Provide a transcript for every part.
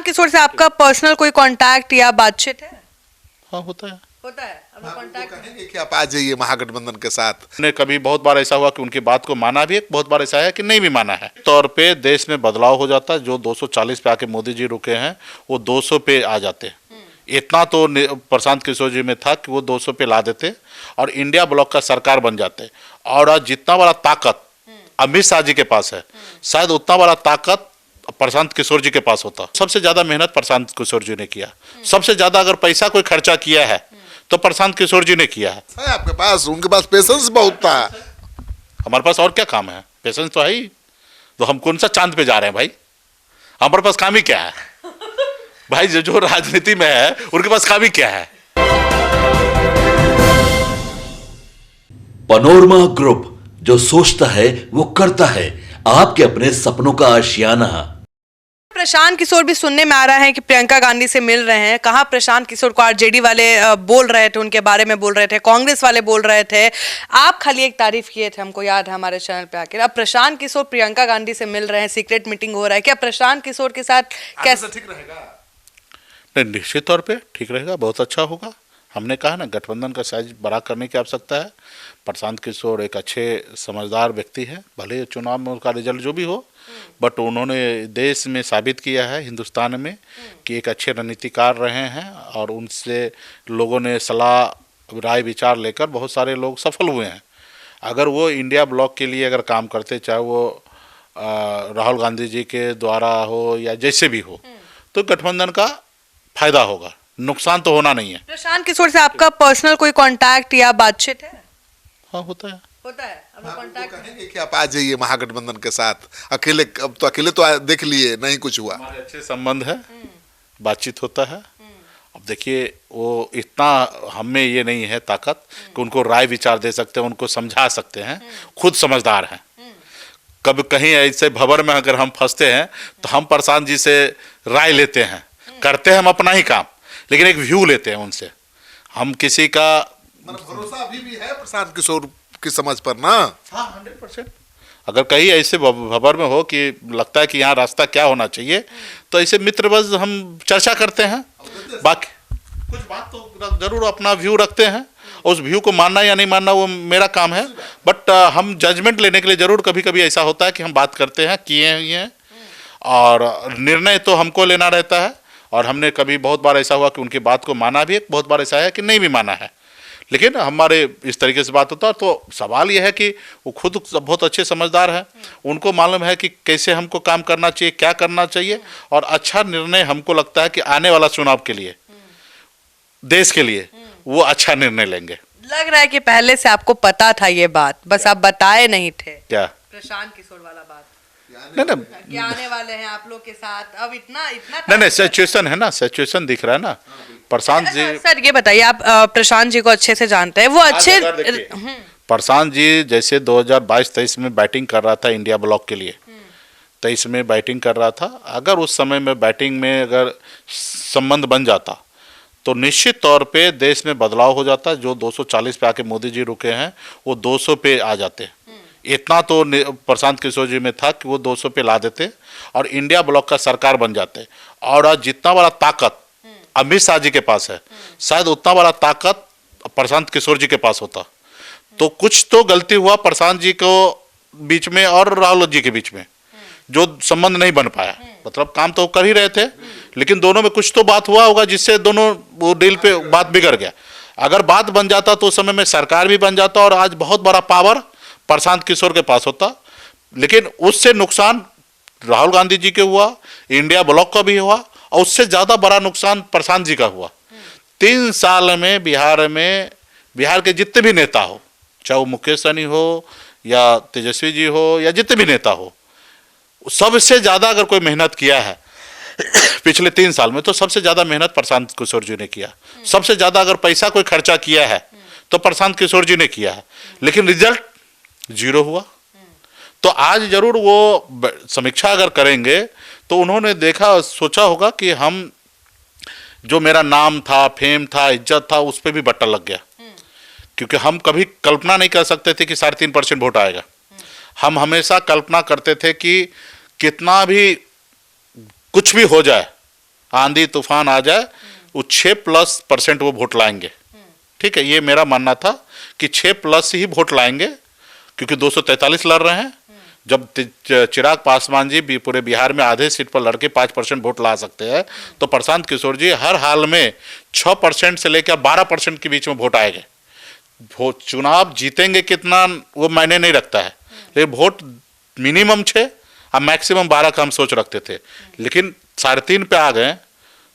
प्रशांत किशोर से आपका पर्सनल कोई कांटेक्ट या बातचीत है? हाँ होता है। अभी कांटेक्ट कहेंगे कि आप आ जाइए महागठबंधन के साथ। ने कभी बहुत बार ऐसा हुआ कि उनकी बात को माना भी है, बहुत बार ऐसा है कि नहीं भी माना है। तौर पे देश में बदलाव हो जाता है। जो 240 पे आके मोदी जी रुके हैं वो 200 पे आ जाते। इतना तो प्रशांत किशोर जी में था कि वो 200 पे ला देते और इंडिया ब्लॉक का सरकार बन जाते। और आज जितना बड़ा ताकत अमित शाह जी के पास है, शायद उतना बड़ा ताकत प्रशांत किशोर जी के पास होता। सबसे ज्यादा मेहनत प्रशांत किशोर जी ने किया। सबसे ज्यादा अगर पैसा कोई खर्चा किया है तो प्रशांत किशोर जी ने किया है। आपके पास, उनके पास पेशेंस बहुत था। हमारे पास और क्या काम है? पेशेंस तो है ही। तो हम कौन सा चांद पे जा रहे हैं भाई? हमारे पास काम ही क्या है भाई? जो राजनीति में है उनके पास काम ही क्या है? पनोरमा ग्रुप, जो सोचता है वो करता है। आपके अपने सपनों का आशियाना। प्रशांत किशोर भी सुनने में आ रहा है कि प्रियंका गांधी से मिल रहे हैं। कहाँ प्रशांत किशोर को आरजेडी वाले बोल रहे थे, उनके बारे में बोल रहे थे, कांग्रेस वाले बोल रहे थे। आप खाली एक तारीफ किए थे, हमको याद है हमारे चैनल पे आकर। अब प्रशांत किशोर प्रियंका गांधी से मिल रहे हैं, सीक्रेट मीटिंग हो रहा है। क्या प्रशांत किशोर के साथ कैसे ठीक रहेगा? नहीं, निश्चित तौर पे ठीक रहेगा, बहुत अच्छा होगा। हमने कहा ना, गठबंधन का साइज बड़ा करने की आवश्यकता है। प्रशांत किशोर एक अच्छे समझदार व्यक्ति है, भले चुनाव में उनका रिजल्ट जो भी हो, बट उन्होंने देश में साबित किया है, हिंदुस्तान में, कि एक अच्छे रणनीतिकार रहे हैं। और उनसे लोगों ने सलाह राय विचार लेकर बहुत सारे लोग सफल हुए हैं। अगर वो इंडिया ब्लॉक के लिए अगर काम करते, चाहे वो राहुल गांधी जी के द्वारा हो या जैसे भी हो, तो गठबंधन का फायदा होगा, नुकसान तो होना नहीं है। प्रशांत किशोर से आपका पर्सनल कोई कांटेक्ट या बातचीत है? हाँ होता है। अभी कांटेक्ट कहेंगे कि आप आ जाइए महागठबंधन के साथ। अकेले, अब तो अकेले तो देख लिए, नहीं कुछ हुआ। हमारे अच्छे संबंध है, बातचीत होता है। अब देखिए, वो इतना हम में ये नहीं है ताकत कि उनको राय विचार दे सकते हैं, उनको समझा सकते हैं। खुद समझदार हैं। कभी कहीं ऐसे भंवर में अगर हम फंसते हैं तो हम प्रशांत जी से राय लेते हैं, करते हैं हम अपना ही काम, लेकिन एक व्यू लेते हैं उनसे। हम किसी का भरोसा अभी भी है प्रशांत किशोर की समझ पर ना? हाँ, 100%। अगर कहीं ऐसे भंवर में हो कि लगता है कि यहाँ रास्ता क्या होना चाहिए, तो ऐसे मित्र बस हम चर्चा करते हैं। बाकी कुछ बात तो जरूर अपना व्यू रखते हैं, उस व्यू को मानना या नहीं मानना वो मेरा काम है। बट हम जजमेंट लेने के लिए जरूर कभी कभी ऐसा होता है कि हम बात करते हैं, किए हैं, और निर्णय तो हमको लेना रहता है। और हमने कभी बहुत बार ऐसा हुआ कि उनकी बात को माना भी है, बहुत बार ऐसा है कि नहीं भी माना है। लेकिन हमारे इस तरीके से बात होता है। तो सवाल यह है कि वो खुद बहुत अच्छे समझदार हैं, उनको मालूम है कि कैसे हमको काम करना चाहिए, क्या करना चाहिए, और अच्छा निर्णय हमको लगता है कि आने वाला चुनाव के लिए, देश के लिए वो अच्छा निर्णय लेंगे। लग रहा है कि पहले से आपको पता था ये बात, बस आप बताए नहीं थे। क्या? प्रशांत किशोर वाला बात नहीं, कि आने वाले हैं आप लोग के साथ। अब इतना नहीं, सिचुएशन है ना, सिचुएशन दिख रहा है ना। प्रशांत जी, सर ये बताइए, आप प्रशांत जी को अच्छे से जानते हैं, वो अच्छे। प्रशांत जी जैसे 2022-23 में बैटिंग कर रहा था इंडिया ब्लॉक के लिए, 23 में बैटिंग कर रहा था। अगर उस समय में बैटिंग में अगर संबंध बन जाता तो निश्चित तौर पे देश में बदलाव हो जाता। जो 240 पे आके मोदी जी रुके हैं वो 200 पे आ जाते। इतना तो प्रशांत किशोर जी में था कि वो 200 पे ला देते और इंडिया ब्लॉक का सरकार बन जाते। और आज जितना बड़ा ताकत अमित शाह जी के पास है, शायद उतना बड़ा ताकत प्रशांत किशोर जी के पास होता। तो कुछ तो गलती हुआ प्रशांत जी को बीच में और राहुल जी के बीच में, जो संबंध नहीं बन पाया। मतलब काम तो कर ही रहे थे, लेकिन दोनों में कुछ तो बात हुआ होगा जिससे दोनों वो डील पे बात बिगड़ गया। अगर बात बन जाता तो उस समय में सरकार भी बन जाता और आज बहुत बड़ा पावर प्रशांत किशोर के पास होता। लेकिन उससे नुकसान राहुल गांधी जी के हुआ, इंडिया ब्लॉक का भी हुआ, और उससे ज्यादा बड़ा नुकसान प्रशांत जी का हुआ। 3 साल में बिहार के जितने भी नेता हो, चाहे वो मुकेश सहनी हो या तेजस्वी जी हो या जितने भी नेता हो, सबसे ज्यादा अगर कोई मेहनत किया है पिछले 3 साल में, तो सबसे ज्यादा मेहनत प्रशांत किशोर जी ने किया। सबसे ज्यादा अगर पैसा कोई खर्चा किया है तो प्रशांत किशोर जी ने किया है। लेकिन रिजल्ट 0 हुआ। तो आज जरूर वो समीक्षा अगर करेंगे तो उन्होंने देखा, सोचा होगा कि हम, जो मेरा नाम था, फेम था, इज्जत था, उस पर भी बट्टा लग गया। क्योंकि हम कभी कल्पना नहीं कर सकते थे कि 3.5% वोट आएगा। हम हमेशा कल्पना करते थे कि कितना भी कुछ भी हो जाए, आंधी तूफान आ जाए, वो 6+% वो वोट लाएंगे। ठीक है, ये मेरा मानना था कि 6+ ही वोट लाएंगे, क्योंकि 243 लड़ रहे हैं। जब चिराग पासवान जी भी पूरे बिहार में आधे सीट पर लड़के 5% वोट ला सकते हैं, तो प्रशांत किशोर जी हर हाल में 6% से लेकर 12% के बीच में वोट आएंगे। चुनाव जीतेंगे कितना वो मायने नहीं रखता है, लेकिन वोट मिनिमम 6 और मैक्सिमम 12 का हम सोच रखते थे, लेकिन 3.5 पे आ गए।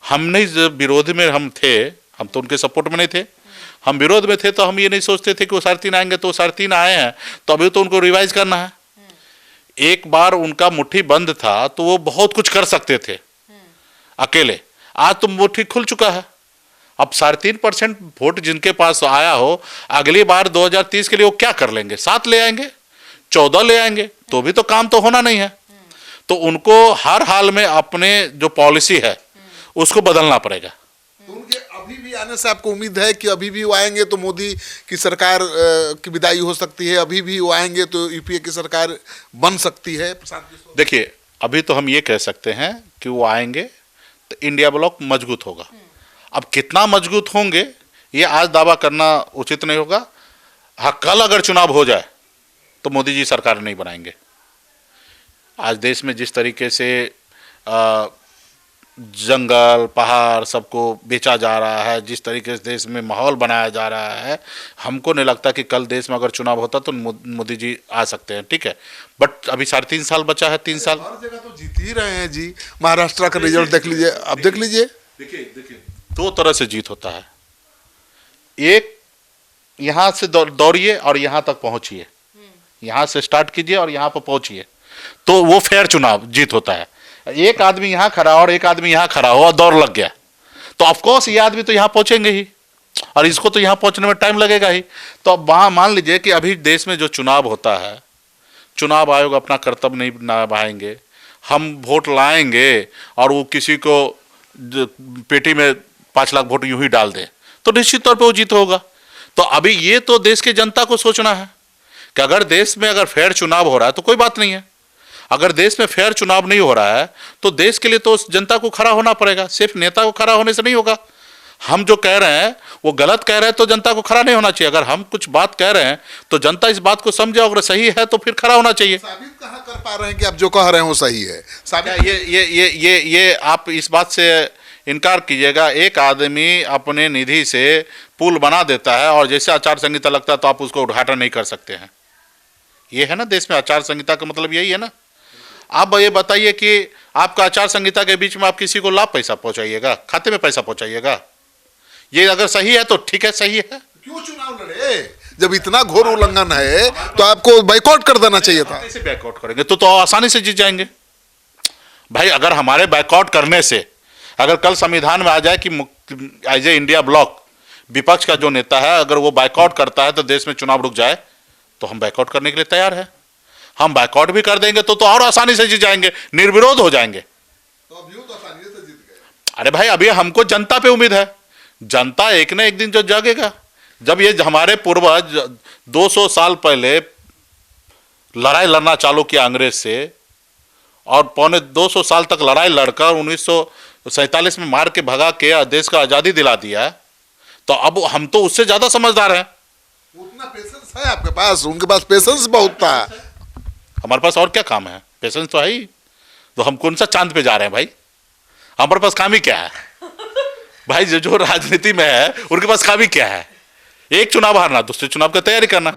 हम नहीं, जब विरोध में हम थे, हम तो उनके सपोर्ट में नहीं थे, हम विरोध में थे, तो हम ये नहीं सोचते थे कि वो 3.5 आएंगे, तो 3.5 आए हैं, तो अभी तो उनको रिवाइज करना है। एक बार उनका मुट्ठी बंद था तो वो बहुत कुछ कर सकते थे अकेले, आज तो मुट्ठी खुल चुका है। अब 3.5% वोट जिनके पास आया हो, अगली बार 2030 के लिए वो क्या कर लेंगे? 7 ले आएंगे, 14 ले आएंगे, तो भी तो काम तो होना नहीं है। तो उनको हर हाल में अपने जो पॉलिसी है उसको बदलना पड़ेगा। तो उनके अभी भी आने से आपको उम्मीद है कि अभी भी वो आएंगे तो मोदी की सरकार की विदाई हो सकती है, अभी भी वो आएंगे तो यूपीए की सरकार बन सकती है? देखिए, अभी तो हम ये कह सकते हैं कि वो आएंगे तो इंडिया ब्लॉक मजबूत होगा। अब कितना मजबूत होंगे ये आज दावा करना उचित नहीं होगा। हाँ, कल अगर चुनाव हो जाए तो मोदी जी सरकार नहीं बनाएंगे। आज देश में जिस तरीके से जंगल पहाड़ सबको बेचा जा रहा है, जिस तरीके से देश में माहौल बनाया जा रहा है, हमको नहीं लगता कि कल देश में अगर चुनाव होता तो मोदी जी आ सकते हैं। ठीक है, बट अभी 3.5 साल बचा है, 3 साल हर जगह तो जीत ही रहे हैं जी। महाराष्ट्र का रिजल्ट देख लीजिए, अब देख लीजिए। देखिए 2 तरह से जीत होता है। एक, यहाँ से दौड़िए और यहाँ तक पहुंचिए, यहाँ से स्टार्ट कीजिए और यहाँ पर पहुंचिए, तो वो फेयर चुनाव जीत होता है। एक आदमी यहाँ खड़ा और एक आदमी यहाँ खड़ा हो और दौड़ लग गया, तो ऑफकोर्स ये आदमी तो यहाँ पहुंचेंगे ही, और इसको तो यहाँ पहुंचने में टाइम लगेगा ही। तो अब वहाँ मान लीजिए कि अभी देश में जो चुनाव होता है, चुनाव आयोग अपना कर्तव्य नहीं निभाएंगे, हम वोट लाएंगे और वो किसी को पेटी में 5 लाख वोट यूं ही डाल दे, तो निश्चित तौर पे वो जीत होगा। तो अभी ये तो देश की जनता को सोचना है कि अगर देश में अगर फेयर चुनाव हो रहा है तो कोई बात नहीं है, अगर देश में फेयर चुनाव नहीं हो रहा है तो देश के लिए तो जनता को खड़ा होना पड़ेगा, सिर्फ नेता को खड़ा होने से नहीं होगा। हम जो कह रहे हैं वो गलत कह रहे हैं तो जनता को खड़ा नहीं होना चाहिए। अगर हम कुछ बात कह रहे हैं तो जनता इस बात को समझे, अगर सही है तो फिर खड़ा होना चाहिए। साबित कहाँ कर पा रहे हैं कि आप जो कह रहे हैं वो सही है? साबित ये आप इस बात से इनकार कीजिएगा, एक आदमी अपने निधि से पुल बना देता है और जैसे आचार संहिता लगता है तो आप उसको उद्घाटन नहीं कर सकते हैं। ये है ना, देश में आचार संहिता का मतलब यही है ना। आप ये बताइए कि आपका आचार संहिता के बीच में आप किसी को लाभ पैसा पहुंचाइएगा, खाते में पैसा पहुंचाइएगा? ये अगर सही है तो ठीक है, सही है। क्यों चुनाव लड़े? जब इतना घोर उल्लंघन है तो आपको बाइकआउट कर देना चाहिए था। कैसे बाइकआउट करेंगे? तो आसानी से जीत जाएंगे भाई। अगर हमारे बाइकआउट करने से अगर कल संविधान में आ जाए कि एज ए इंडिया ब्लॉक विपक्ष का जो नेता है अगर वो बाइकआउट करता है तो देश में चुनाव रुक जाए, तो हम बाइकआउट करने के लिए तैयार है। हम बाइकआउट भी कर देंगे तो और आसानी से जीत जाएंगे, निर्विरोध हो जाएंगे। तो अब यूं तो आसानी से जीत गए। अरे भाई, अभी हमको जनता पे उम्मीद है, जनता एक न एक दिन जो जागेगा। जब ये हमारे पूर्वज 200 साल पहले लड़ाई लड़ना चालू किया अंग्रेज से और पौने 200 साल तक लड़ाई लड़कर 1947 में मार के भगा के देश का आज़ादी दिला दिया, तो अब हम तो उससे ज़्यादा समझदार हैं। उतना पेशेंस है आपके पास? उनके पास पेशेंस बहुत था। हमारे पास और क्या काम है? पेशेंस तो है ही। तो हम कौन सा चांद पे जा रहे हैं भाई? हमारे पास काम ही क्या है भाई? जो राजनीति में है उनके पास काम ही क्या है? एक चुनाव हारना, दूसरे चुनाव की तैयारी करना।